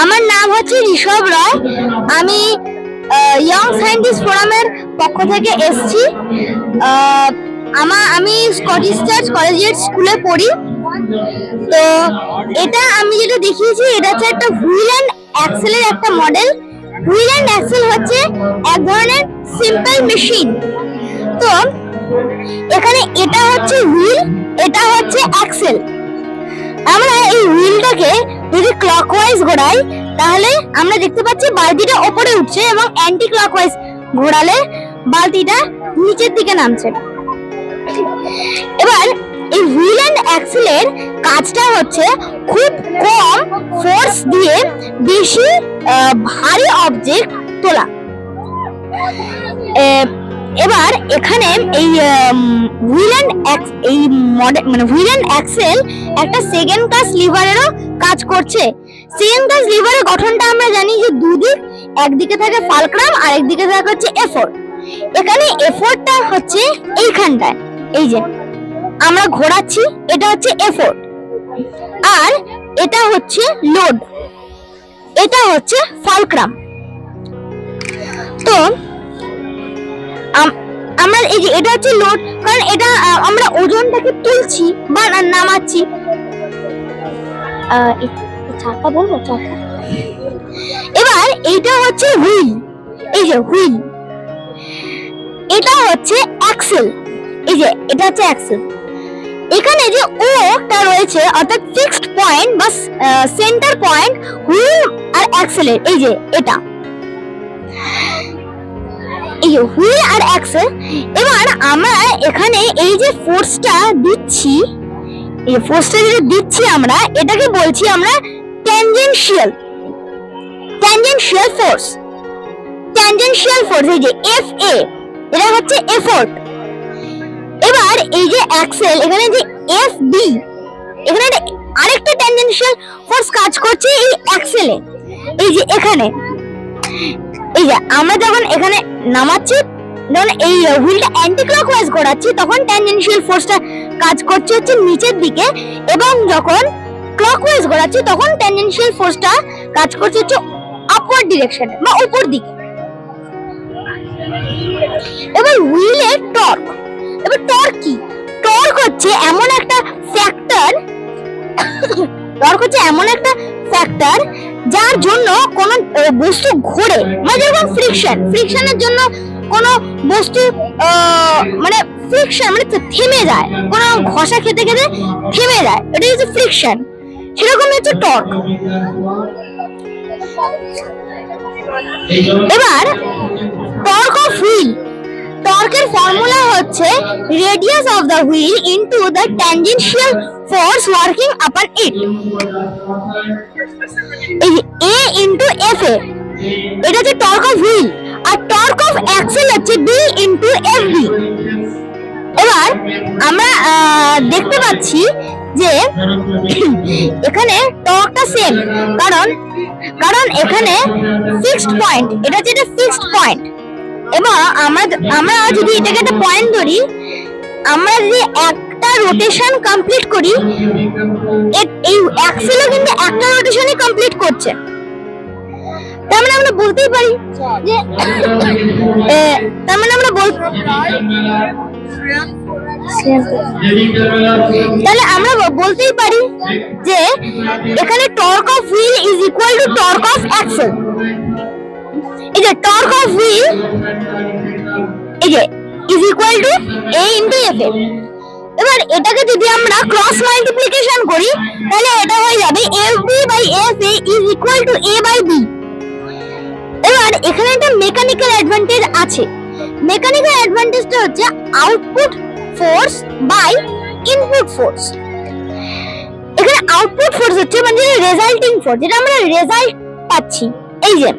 আমার নাম হচ্ছে ঋষভ রায়। আমি ইয়ং সায়েন্টিস্ট ফোরামের পক্ষ থেকে এসেছি। আমি স্কটিশ চার্চ কলেজিয়েট স্কুলে পড়ি। তো এটা আমি যেটা দেখিয়েছি এটা হচ্ছে একটা হুইল অ্যান্ড অ্যাক্সেলের একটা মডেল। হুইল অ্যান্ড অ্যাক্সেল হচ্ছে এক ধরনের সিম্পল মেশিন। তো এখানে এটা হচ্ছে হুইল, এটা হচ্ছে অ্যাক্সেল। আমরা এই হুইলটাকে যদি ক্লকওয়াইজ ঘোরাই তাহলে আমরা দেখতে পাচ্ছি বালতিটা উপরে উঠছে, এবং অ্যান্টি ক্লকওয়াইজ ঘোরালে বালতিটা নিচের দিকে নামছে। এবার এই হুইল অ্যান্ড অ্যাক্সেলের কাজটা হচ্ছে খুব কম ফোর্স দিয়ে বেশি ভারী অবজেক্ট তোলা। এবার এখানে এই হুইল অ্যান্ড অ্যাক্সেল একটা সেকেন্ড ক্লাস লিভারেরও কাজ করছে। সেকেন্ড ক্লাস লিভারের গঠনটা আমরা জানি যে দুদিক, একদিকে থাকে ফালক্রাম আর একদিকে থাকে হচ্ছে এফোর্ট। এখানে এফোর্টটা হচ্ছে এইখানটায়, এই যে আমরা ঘোরাচ্ছি, এটা হচ্ছে এফোর্ট, আর এটা হচ্ছে লোড, এটা হচ্ছে ফালক্রাম। তো আমরা এই যে এটা হচ্ছে লোড, কারণ এটা আমরা ওজনটাকে তুলছি বা নামাচ্ছি। চাকা বলবো, চাকা। এবার এইটা হচ্ছে হুইল, এই যে হুইল, এটা হচ্ছে অ্যাক্সেল, এই যে এটা হচ্ছে অ্যাক্সেল। এখানে যে ওটা রয়েছে অর্থাৎ ফিক্সড পয়েন্ট বা সেন্টার পয়েন্ট হুইল আর অ্যাক্সেলের, এই যে এটা, এই হুইল আর অ্যাক্সেল। এবার আমরা এখানে এই যে ফোর্সটা দিচ্ছি, এই ফোর্সটা যেটা দিচ্ছি আমরা, এটাকে বলছি আমরা ট্যানজেনশিয়াল ফোর্স। ট্যানজেনশিয়াল ফোর্স, এই যে এফ এ, এটা হচ্ছে এফোর্ট। এবার এই যে অ্যাক্সেল, এখানে যে এফ বি, এখানে আরেকটা ট্যানজেনশিয়াল ফোর্স কাজ করছে এই অ্যাক্সেলে, এই যে এখানে, এই যে আমরা যখন এখানে নামাচ্ছি, যখন এই হুইলটা অ্যান্টি ক্লকওয়াইজ ঘোরাচ্ছি, তখন ট্যানজেনশিয়াল ফোর্সটা কাজ করছে হচ্ছে নিচের দিকে, এবং যখন ক্লকওয়াইজ ঘোরাচ্ছি তখন ট্যানজেনশিয়াল ফোর্সটা কাজ করছে হচ্ছে আপওয়ার্ড ডিরেকশনে বা উপর দিকে। এবার হুইলের টর্ক, এবার টর্ক কি? টর্ক হচ্ছে এমন একটা ফ্যাক্টর, যার জন্য কোন বস্তু ঘোরে, মানে যেরকম ফ্রিকশনের জন্য কোন বস্তু মানে ফ্রিকশন মানে থেমে যায়, কোন ঘষা খেতে খেতে থেমে যায়, এটা হচ্ছে ফ্রিকশন। সেরকম হচ্ছে টর্ক। এবার টর্ক অফ হুইল, টর্কের ফর্মুলা হচ্ছে radius of the wheel into the tangential force working upon it, এই এ ইনটু এফ এ, এটা হচ্ছে টর্ক অফ হুইল। আর টর্ক অফ অ্যাক্সেল হচ্ছে বি ইনটু এফ বি। এবার আমরা দেখতে পাচ্ছি যে এখানে টর্কটা সেম, কারণ এখানে ফিক্সড পয়েন্ট, এটা যেটা ফিক্সড পয়েন্ট। এবং আমরা যদি এটাকে একটা পয়েন্ট ধরি, আমরা যদি একটা রোটেশন কমপ্লিট করি, এই অ্যাক্সেলও কিন্তু একটা রোটেশনই কমপ্লিট করছে। তার মানে আমরা বলতেই পারি যে তাহলে আমরা বলতেই পারি যে এখানে torque of wheel is equal to torque of axle. এই যে টর্ক অফ হুইল, এই যে is equal to A into F A. এবার এটাকে যদি আমরা ক্রস মাল্টিপ্লিকেশন করি তাহলে এটা হয়ে যাবে F B by F A is equal to A by B. এবার এখানে একটা মেকানিক্যাল অ্যাডভান্টেজ আছে। মেকানিক্যাল অ্যাডভান্টেজটা হচ্ছে output force by input force. এখানে আউটপুট ফোর্স হচ্ছে মানে রেজাল্টিং ফোর্স, যেটা আমরা রেজাল্ট পাচ্ছি, এই যে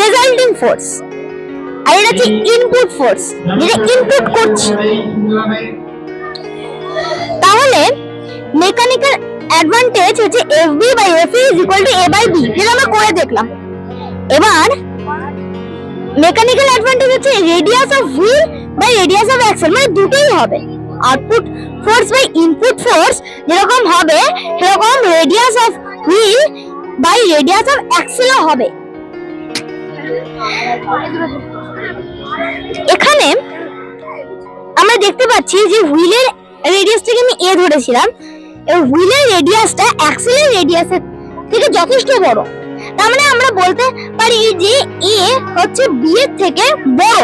রেজাল্টিং ফোর্স। আর এটা হচ্ছে ইনপুট ফোর্স, যেটা ইনপুট করছি। তাহলে মেকানিক্যাল অ্যাডভান্টেজ হচ্ছে FB by FA is equal to A by B, যেটা আমরা করে দেখলাম। এবার মেকানিক্যাল অ্যাডভান্টেজ হচ্ছে radius of wheel by radius of axle, মানে দুটোই হবে। Output force by input force যেরকম হবে সেরকম radius of wheel by radius of অ্যাক্সেলও হবে। এখানে আমরা দেখতে পাচ্ছি যে হুইলের রেডিয়াসটাকে আমি a ধরেছিলাম, এবং হুইলের রেডিয়াসটা অ্যাক্সেলের রেডিয়াসের থেকে যথেষ্ট বড়। তার মানে আমরা বলতে পারি যে a হচ্ছে b এর থেকে বড়।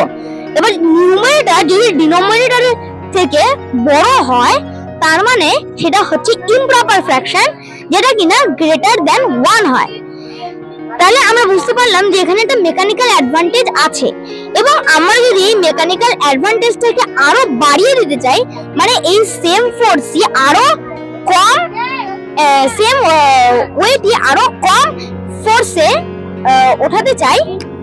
এবার নিউমারেটর যদি ডিনোমিনেটরের থেকে বড় হয় তার মানে সেটা হচ্ছে ইমপ্রপার ফ্র্যাকশন, যেটা কিনা গ্রেটার দ্যান 1 হয়। তাহলে আমরা বুঝতে পারলাম যে এখানে একটা মেকানিক্যাল অ্যাডভান্টেজ আছে, এবং আমরা যদি এই মেকানিক্যাল অ্যাডভান্টেজটাকে আরো বাড়িয়ে দিতে চাই, মানে এই সেম ফোর্সই আরো কম সেম ওয়েটই আরো কম ফোর্সে ওঠাতে চাই,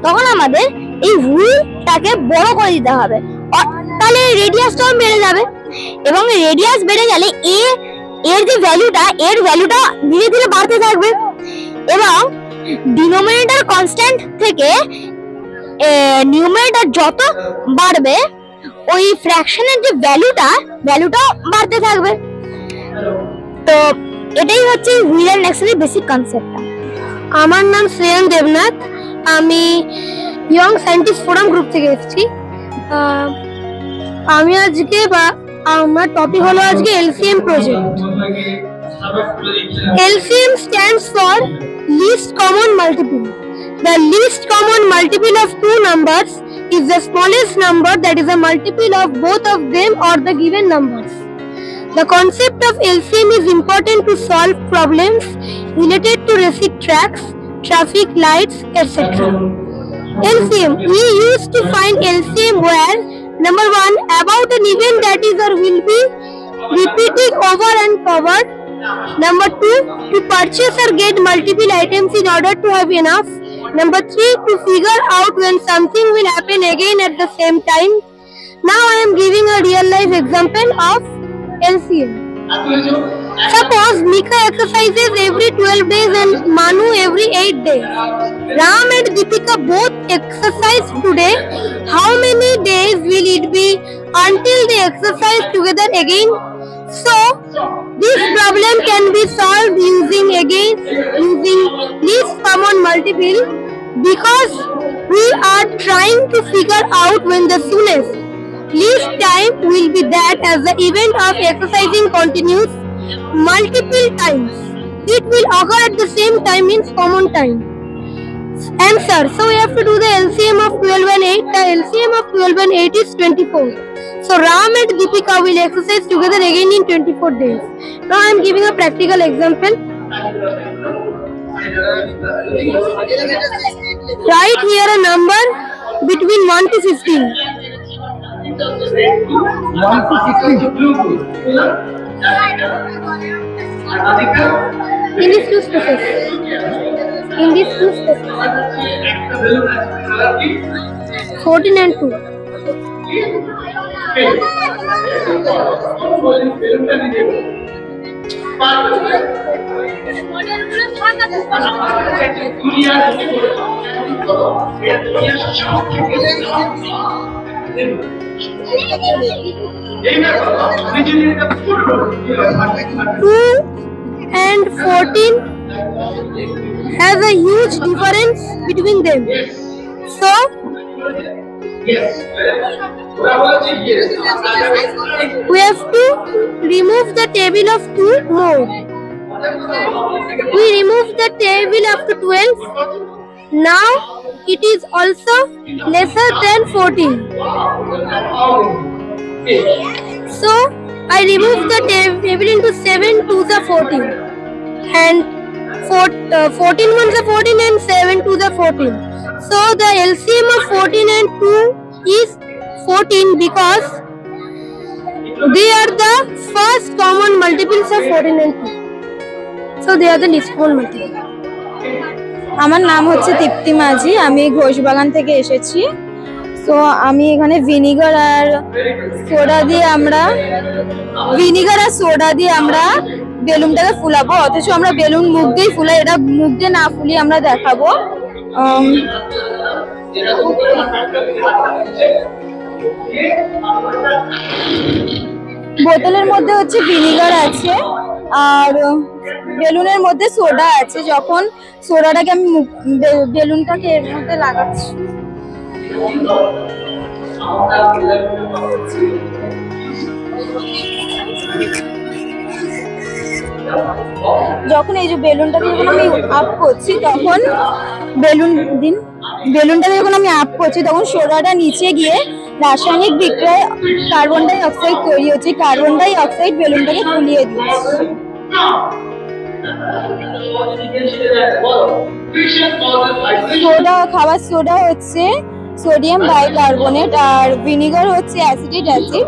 তখন আমাদের এই হুইলটাকে বড় করে দিতে হবে। তাহলে রেডিয়াসটাও বেড়ে যাবে, এবং রেডিয়াস বেড়ে গেলে এর যে ভ্যালুটা ধীরে ধীরে বাড়তে থাকবে, এবং ডিনোমিনেটর কনস্ট্যান্ট থেকে নিউমারেটর যত বাড়বে ওই ফ্র্যাকশনের যে ভ্যালুটাও বাড়তে থাকবে। তো এটাই হচ্ছে হুইল এন্ড অ্যাক্সেলের বেসিক কনসেপ্টটা। আমার নাম শ্রেয়ান দেবনাথ, আমি ইয়ং সায়েন্টিস্ট ফোরাম গ্রুপ থেকে এসেছি। আমি আজকে আমার টপিক হলো আজকে LCM project. LCM stands for least common multiple. The least common multiple of two numbers is the smallest number that is a multiple of both of them or the given numbers. The concept of LCM is important to solve problems related to receipt tracks, traffic lights, etc. LCM, we used to find LCM where number 1, about an event that is or will be repeating over and over. Number 2, to purchase or get multiple items in order to have enough. Number 3, to figure out when something will happen again at the same time. Now I am giving a real life example of LCM. Suppose Mika exercises every 12 days and Manu every 8 days. Ram and Deepika both exercise today. How many days will it be until they exercise together again? So, this problem can be solved using least common multiple, because we are trying to figure out when the soonest least time will be that as the event of exercising continues multiple times. It will occur at the same time, means common time. Answer. So we have to do the LCM of 12 and 8. The LCM of 12 and 8 is 24. So Ram and Deepika will exercise together again in 24 days. Now I am giving a practical example. Write here a number between 1 to 15. 1 to 15. In these two spaces. 14 and 2. Two and 14 has a huge difference between them. So we have to remove the table of 2 more. We remove the table after 12. Now it is also lesser than 14. So I remove the table into 7 to the 14, and 14 ones are 14 and 7 to the 14. So the LCM of 14 and 2 is 14 because they are the first common multiples of 14 and 2. So they are the least common multiples. আমার নাম হচ্ছে তৃপ্তি মাঝি, আমি ঘোষবাগান থেকে এসেছি। তো আমি এখানে vinegar আর soda দিয়ে আমরা বেলুনটাকে ফুলাবো, অথচ আমরা বেলুন মুখ দিয়ে ফুলাই, এটা মুখ দিয়ে না ফুলিয়ে আমরা দেখাবো। বোতলের মধ্যে হচ্ছে ভিনিগার আছে, আর বেলুনের মধ্যে সোডা আছে, যখন সোডাটাকে আমি বেলুনটাকে এর মধ্যে লাগাচ্ছি, যখন এই যে বেলুনটাকে যখন আমি আপ করছি তখন বেলুনটাকে যখন আমি আপ করছি তখন সোডাটা নিচে গিয়ে রাসায়নিক বিক্রিয়ায় কার্বন ডাই অক্সাইড তৈরি হচ্ছে। কার্বন ডাই অক্সাইড বেলুনটাকে ফুলিয়ে দিচ্ছে। খাবার সোডা হচ্ছে সোডিয়াম বাইকার্বনেট আর ভিনিগার হচ্ছে অ্যাসিটিক অ্যাসিড।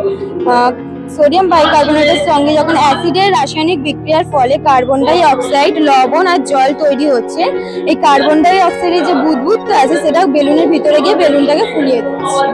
সোডিয়াম বাইকার্বনেটের সঙ্গে যখন অ্যাসিডের রাসায়নিক বিক্রিয়ার ফলে কার্বন ডাই অক্সাইড, লবণ আর জল তৈরি হচ্ছে, এই কার্বন ডাই অক্সাইডের যে বুদবুদটা আছে সেটা বেলুনের ভিতরে গিয়ে বেলুনটাকে ফুলিয়ে দিচ্ছে।